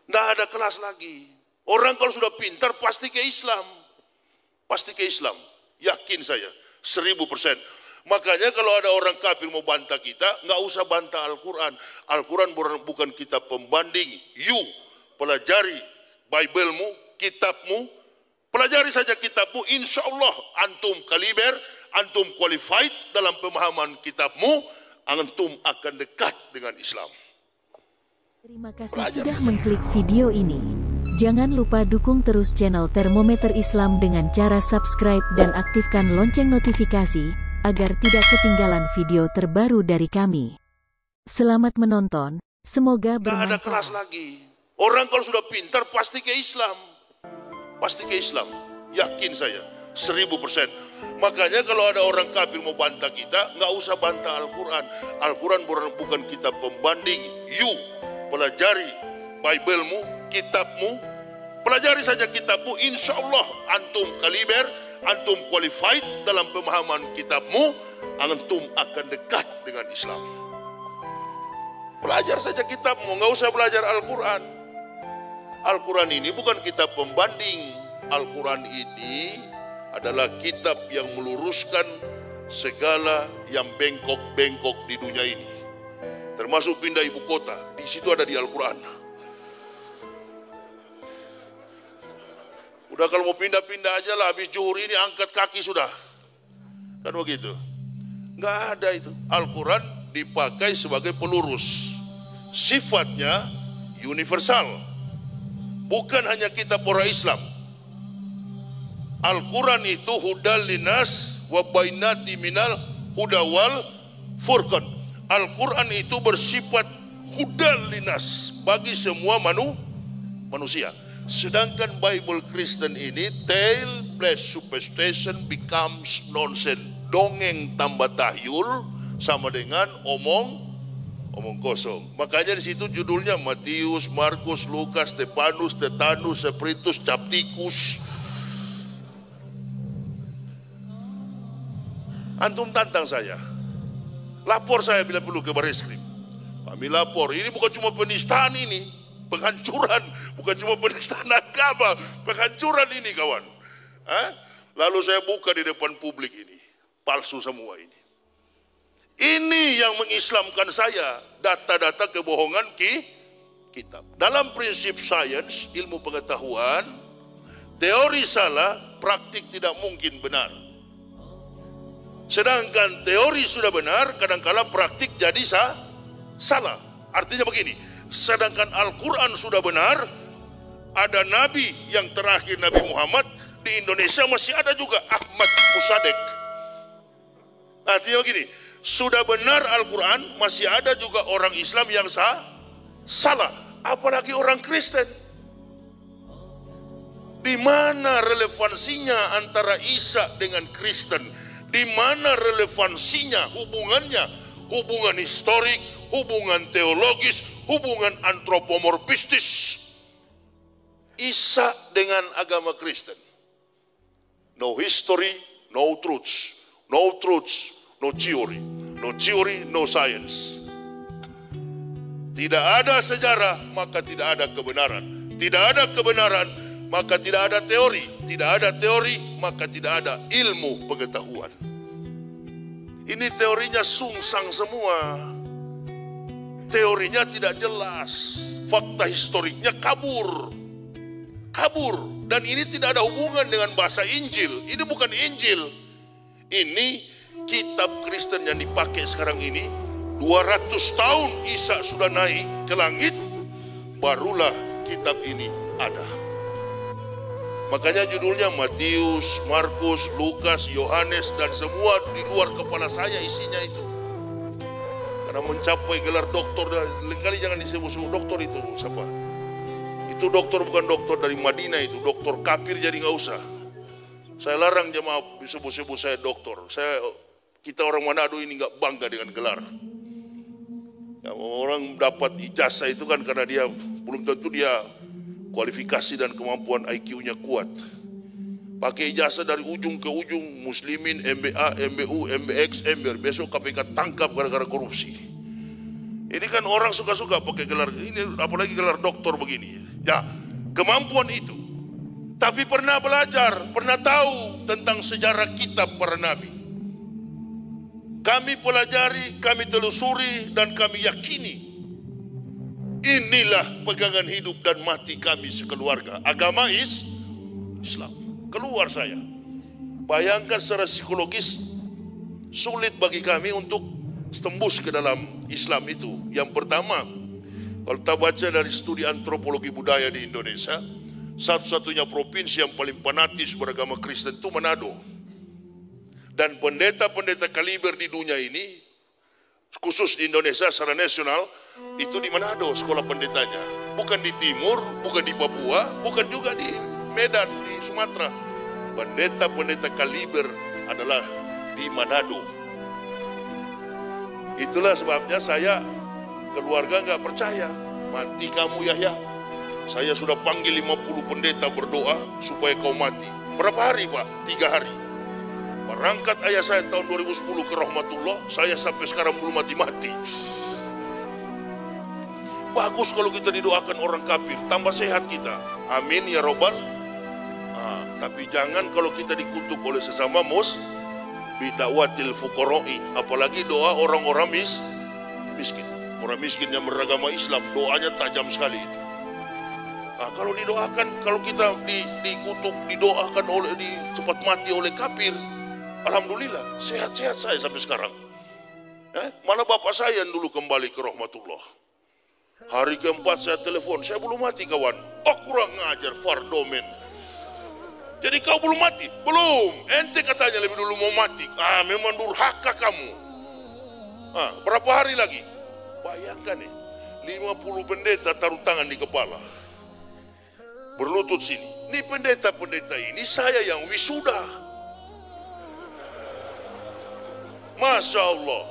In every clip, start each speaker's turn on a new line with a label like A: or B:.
A: Nggak ada kelas lagi. Orang kalau sudah pintar pasti ke Islam. Pasti ke Islam. Yakin saya. 1000%. Makanya kalau ada orang kafir mau bantah kita, nggak usah bantah Al-Quran. Al-Quran bukan kitab pembanding. You pelajari Bible-mu, kitabmu. Pelajari saja kitabmu. Insya Allah antum kaliber, antum qualified dalam pemahaman kitabmu. Antum akan dekat dengan Islam.
B: Terima kasih sudah mengklik video ini. Jangan lupa dukung terus channel Termometer Islam dengan cara subscribe dan aktifkan lonceng notifikasi, agar tidak ketinggalan video terbaru dari kami. Selamat menonton, semoga bermanfaat.
A: Nggak ada kelas lagi. Orang kalau sudah pintar pasti ke Islam. Pasti ke Islam. Yakin saya. 1000%. Makanya kalau ada orang kafir mau bantah kita, nggak usah bantah Al-Quran. Al-Quran bukan kitab pembanding. You pelajari Bible-mu, kitabmu. Pelajari saja kitabmu. Insya Allah antum kaliber, antum qualified dalam pemahaman kitabmu. Antum akan dekat dengan Islam. Belajar saja kitabmu, nggak usah belajar Al-Quran. Al-Quran ini bukan kitab pembanding. Al-Quran ini adalah kitab yang meluruskan segala yang bengkok-bengkok di dunia ini. Termasuk pindah ibu kota, di situ ada di Al-Quran. Udah kalau mau pindah-pindah aja lah, habis zuhur ini angkat kaki sudah. Kan begitu. Nggak ada itu. Al-Quran dipakai sebagai pelurus. Sifatnya universal. Bukan hanya kitab orang Islam. Al-Quran itu hudal linas wa bainati minal huda wal furqan. Al-Quran itu bersifat hudal linas bagi semua manusia. Sedangkan Bible Kristen ini tale plus superstition becomes nonsense. Dongeng tambah tahyul sama dengan omong kosong. Makanya di situ judulnya Matius, Markus, Lukas, Stefanus, Tetanus, Spiritus, Capticus. Antum tantang saya. Lapor saya bila perlu ke Barreskrim. Kami lapor. Ini bukan cuma penistaan ini. Penghancuran. Bukan cuma penistaan agama. Penghancuran ini kawan. Lalu saya buka di depan publik ini. Palsu semua ini. Ini yang mengislamkan saya. Data-data kebohongan kitab. Dalam prinsip sains, ilmu pengetahuan, teori salah, praktik tidak mungkin benar. Sedangkan teori sudah benar, kadang-kala praktik jadi salah. Artinya begini, sedangkan Al-Quran sudah benar, ada nabi yang terakhir Nabi Muhammad, di Indonesia masih ada juga Ahmad Musadek. Artinya begini, sudah benar Al-Quran, masih ada juga orang Islam yang salah. Apalagi orang Kristen. Di mana relevansinya antara Isa dengan Kristen? Di mana relevansinya, hubungannya, hubungan historik, hubungan teologis, hubungan antropomorfistis Isa dengan agama Kristen. No history, no truths. No truths, no theory. No theory, no science. Tidak ada sejarah, maka tidak ada kebenaran. Tidak ada kebenaran, maka tidak ada teori. Tidak ada teori, maka tidak ada ilmu pengetahuan. Ini teorinya sungsang semua. Teorinya tidak jelas. Fakta historiknya kabur. Dan ini tidak ada hubungan dengan bahasa Injil. Ini bukan Injil. Ini kitab Kristen yang dipakai sekarang ini. 200 tahun Isa sudah naik ke langit, barulah kitab ini ada. Makanya judulnya Matius, Markus, Lukas, Yohanes, dan semua di luar kepala saya isinya itu. Karena mencapai gelar doktor, lain kali jangan disebut-sebut doktor itu siapa? Itu doktor bukan doktor dari Madinah itu, doktor kafir jadi nggak usah. Saya larang jemaah disebut-sebut saya doktor. Kita orang Manado ini nggak bangga dengan gelar. Ya, orang dapat ijazah itu kan karena dia belum tentu dia kualifikasi dan kemampuan IQ-nya kuat. Pakai ijazah dari ujung ke ujung, Muslimin, MBA, MBU, MBX, MBR. Besok KPK tangkap gara-gara korupsi. Ini kan orang suka-suka pakai gelar ini, apalagi gelar doktor begini. Ya, kemampuan itu. Tapi pernah belajar, pernah tahu tentang sejarah kitab para nabi. Kami pelajari, kami telusuri, dan kami yakini inilah pegangan hidup dan mati kami sekeluarga. Agama Islam. Keluar saya. Bayangkan secara psikologis sulit bagi kami untuk tembus ke dalam Islam itu. Yang pertama, kalau kita baca dari studi antropologi budaya di Indonesia, satu-satunya provinsi yang paling fanatis beragama Kristen itu Manado. Dan pendeta-pendeta kaliber di dunia ini, khusus di Indonesia secara nasional, itu di Manado sekolah pendetanya. Bukan di timur, bukan di Papua, bukan juga di Medan, di Sumatera. Pendeta-pendeta kaliber adalah di Manado. Itulah sebabnya saya, keluarga nggak percaya. Mati kamu Yahya. Saya sudah panggil 50 pendeta berdoa supaya kau mati. Berapa hari Pak? 3 hari. Berangkat ayah saya tahun 2010 ke Rahmatullah, saya sampai sekarang belum mati-mati. Bagus kalau kita didoakan orang kafir, tambah sehat kita. Amin ya robbal. Tapi jangan kalau kita dikutuk oleh sesama bidakwatil fuqara'i, apalagi doa orang-orang miskin. Orang miskin yang beragama Islam, doanya tajam sekali itu. Kalau didoakan, kalau kita dikutuk, didoakan oleh cepat mati oleh kafir, alhamdulillah sehat-sehat saya sampai sekarang. Mana bapak saya yang dulu kembali ke Rahmatullah. Hari keempat saya telepon, saya belum mati kawan. Kurang ngajar fardomen. Jadi kau belum mati? Belum. Ente katanya lebih dulu mau mati. Memang durhaka kamu. Berapa hari lagi? Bayangkan 50 pendeta taruh tangan di kepala. Berlutut sini. Ini pendeta-pendeta ini saya yang wisuda. Masya Allah.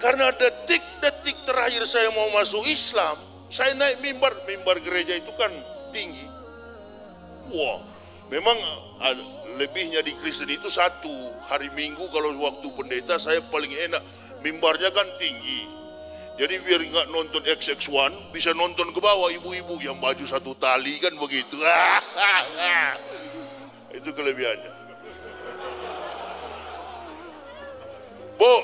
A: Karena detik-detik terakhir saya mau masuk Islam, saya naik mimbar gereja itu kan tinggi. Wah. Memang lebihnya di Kristen itu satu, hari Minggu kalau waktu pendeta saya paling enak, mimbarnya kan tinggi. Jadi biar nggak nonton XX1, bisa nonton ke bawah ibu-ibu yang baju satu tali kan begitu. Itu kelebihannya. Bu,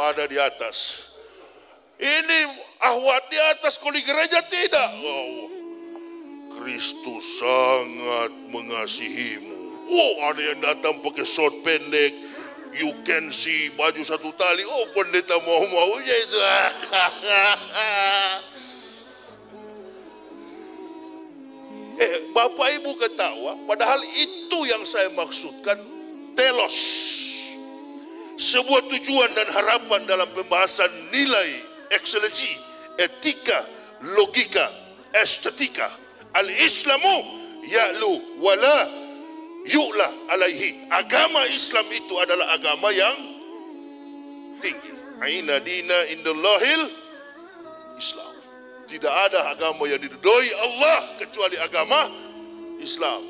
A: ada di atas. Ini ahwat di atas, kalau di gereja tidak. Kristus sangat mengasihimu. Ada yang datang pakai short pendek, you can see, baju satu tali. Pendeta mau-maunya itu. Bapak Ibu ketawa, padahal itu yang saya maksudkan telos. Sebuah tujuan dan harapan dalam pembahasan nilai, ekselensi, etika, logika, estetika. Al-Islamu ya'lu wala yu'la alaihi. Agama Islam itu adalah agama yang tinggi. Aina dina indallahil Islam. Tidak ada agama yang diridhoi Allah kecuali agama Islam.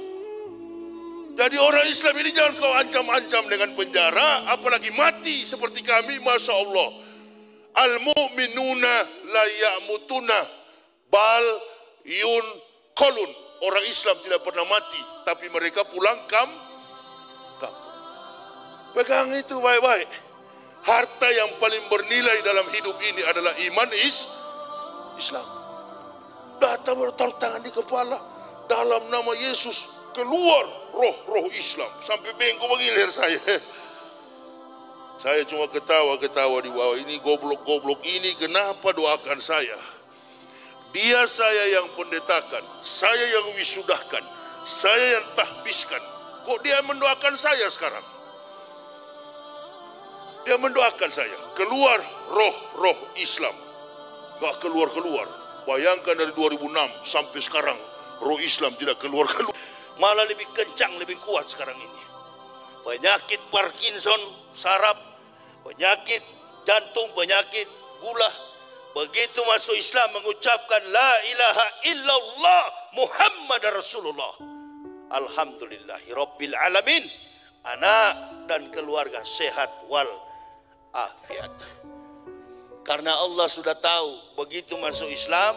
A: Jadi orang Islam ini jangan kau ancam-ancam dengan penjara, apalagi mati seperti kami. Masya Allah. Al-mu'minuna la ya'mutuna bal yun kolun. Orang Islam tidak pernah mati, tapi mereka pulang kampung. Pegang itu baik-baik. Harta yang paling bernilai dalam hidup ini adalah iman Islam. Datang bertaruh tangan di kepala, dalam nama Yesus keluar roh Islam. Sampai bengkok mengiler saya. Saya cuma ketawa-ketawa di bawah. Ini goblok-goblok ini kenapa doakan saya? Dia saya yang pendetakan, saya yang wisudahkan, saya yang tahbiskan. Kok dia mendoakan saya sekarang? Dia mendoakan saya keluar roh Islam. Gak keluar-keluar. Bayangkan dari 2006 sampai sekarang roh Islam tidak keluar-keluar. Malah lebih kencang, lebih kuat sekarang ini. Penyakit Parkinson, saraf, penyakit jantung, penyakit gula. Begitu masuk Islam mengucapkan la ilaha illallah Muhammad Rasulullah. Alhamdulillahi Rabbil Alamin. Anak dan keluarga sehat wal afiat.
C: Karena Allah sudah tahu begitu masuk Islam,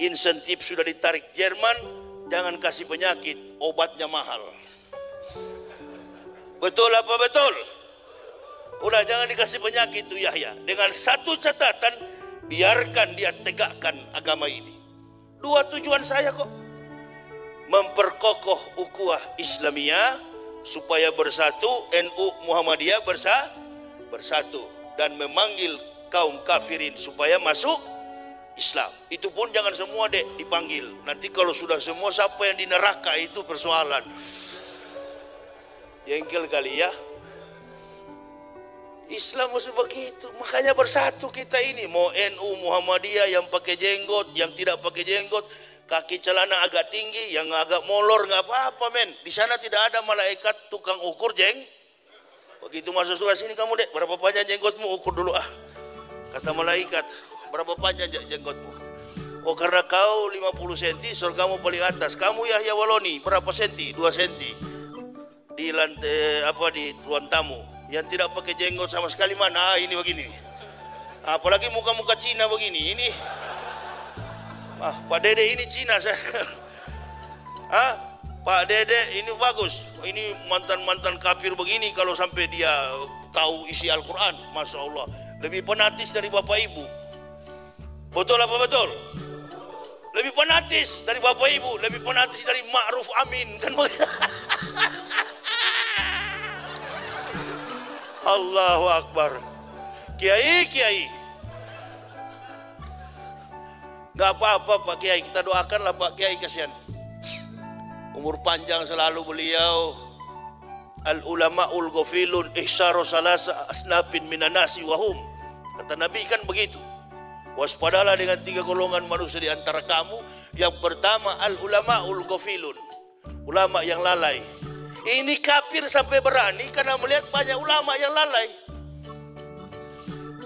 C: insentif sudah ditarik Jerman, jangan kasih penyakit, obatnya mahal. Betul apa betul? Udah jangan dikasih penyakit tuh Yahya. Dengan satu catatan, biarkan dia tegakkan agama ini. Dua tujuan saya kok. Memperkokoh ukhuwah Islamiyah supaya bersatu, NU Muhammadiyah bersatu, dan memanggil kaum kafirin supaya masuk Islam. Itu pun jangan semua dipanggil. Nanti kalau sudah semua, siapa yang di neraka itu persoalan. Jengkel kali ya. Islam harus begitu. Makanya bersatu kita ini. Mau NU Muhammadiyah yang pakai jenggot, yang tidak pakai jenggot, kaki celana agak tinggi, yang agak molor, nggak apa-apa men. Di sana tidak ada malaikat tukang ukur begitu masuk surga, sini kamu dek, berapa panjang jenggotmu, ukur dulu ah. Kata malaikat, berapa panjang jenggotmu? Oh karena kau 50 cm, surgamu paling atas. Kamu Yahya Waloni, berapa senti? 2 cm. Di lantai di ruang tamu. Yang tidak pakai jenggot sama sekali mana? Ini begini. Apalagi muka-muka Cina begini. Ini Pak Dede ini Cina saya. Pak Dede ini bagus. Ini mantan-mantan kafir begini kalau sampai dia tahu isi Al-Quran, Masya Allah. Lebih fanatis dari Bapak Ibu. Betul apa betul? Lebih fanatis dari Bapak Ibu, lebih fanatis dari Ma'ruf Amin kan. Allahu Akbar. Kiai, gak apa-apa Pak Kiai, kita doakanlah Pak Kiai, kasihan. Umur panjang selalu beliau. Al ulama'ul ghafilun ihsaru salasa asnafin minanasi wahum. Kata Nabi kan begitu. Waspadalah dengan 3 golongan manusia di antara kamu. Yang pertama al ulama'ul ghafilun, ulama yang lalai. Ini kafir sampai berani karena melihat banyak ulama yang lalai.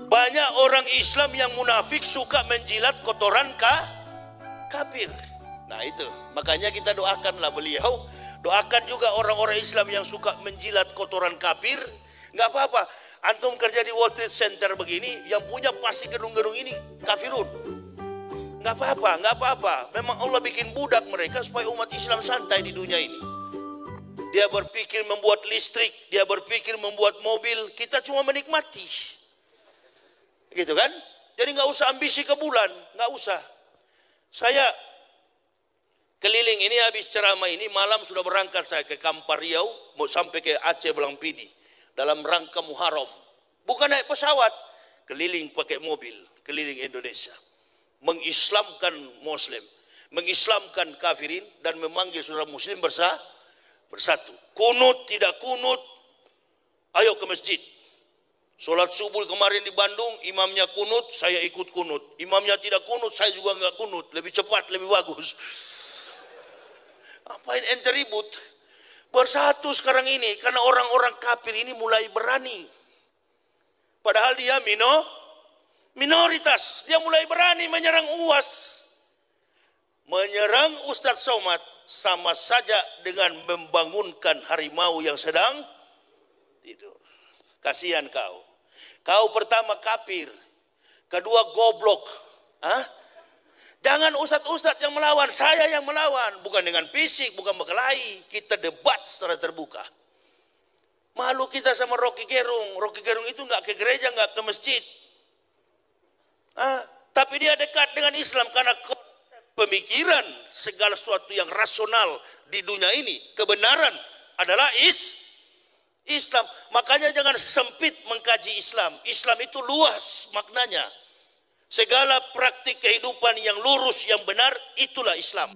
C: Banyak orang Islam yang munafik suka menjilat kotoran kafir. Nah itu, makanya kita doakanlah beliau. Doakan juga orang-orang Islam yang suka menjilat kotoran kafir. Nggak apa-apa, antum kerja di World Trade Center begini, yang punya pasti gedung-gedung ini kafirun. Nggak apa-apa. Memang Allah bikin budak mereka supaya umat Islam santai di dunia ini. Dia berpikir membuat listrik, dia berpikir membuat mobil, kita cuma menikmati. Gitu kan? Jadi nggak usah ambisi ke bulan, nggak usah. Saya keliling ini habis ceramah ini, malam sudah berangkat saya ke Kampar Riau, mau sampai ke Aceh Belangpidi dalam rangka Muharram. Bukan naik pesawat, keliling pakai mobil, keliling Indonesia. Mengislamkan Muslim, mengislamkan kafirin, dan memanggil saudara Muslim bersatu. Kunut tidak kunut, ayo ke masjid. Sholat subuh kemarin di Bandung, imamnya kunut, saya ikut kunut. Imamnya tidak kunut, saya juga nggak kunut. Lebih cepat, lebih bagus. Apain ente ribut? Bersatu sekarang ini, karena orang-orang kafir ini mulai berani. Padahal dia minoritas. Dia mulai berani menyerang UAS. Menyerang Ustadz Somad sama saja dengan membangunkan harimau yang sedang tidur. Kasihan kau. Kau pertama kafir, kedua goblok. Jangan ustadz-ustadz yang melawan, saya yang melawan. Bukan dengan fisik, bukan berkelahi. Kita debat secara terbuka. Malu kita sama Rocky Gerung. Rocky Gerung itu nggak ke gereja, nggak ke masjid. Tapi dia dekat dengan Islam karena pemikiran segala sesuatu yang rasional di dunia ini, kebenaran adalah Islam. Makanya jangan sempit mengkaji Islam. Islam itu luas maknanya. Segala praktik kehidupan yang lurus, yang benar, itulah Islam.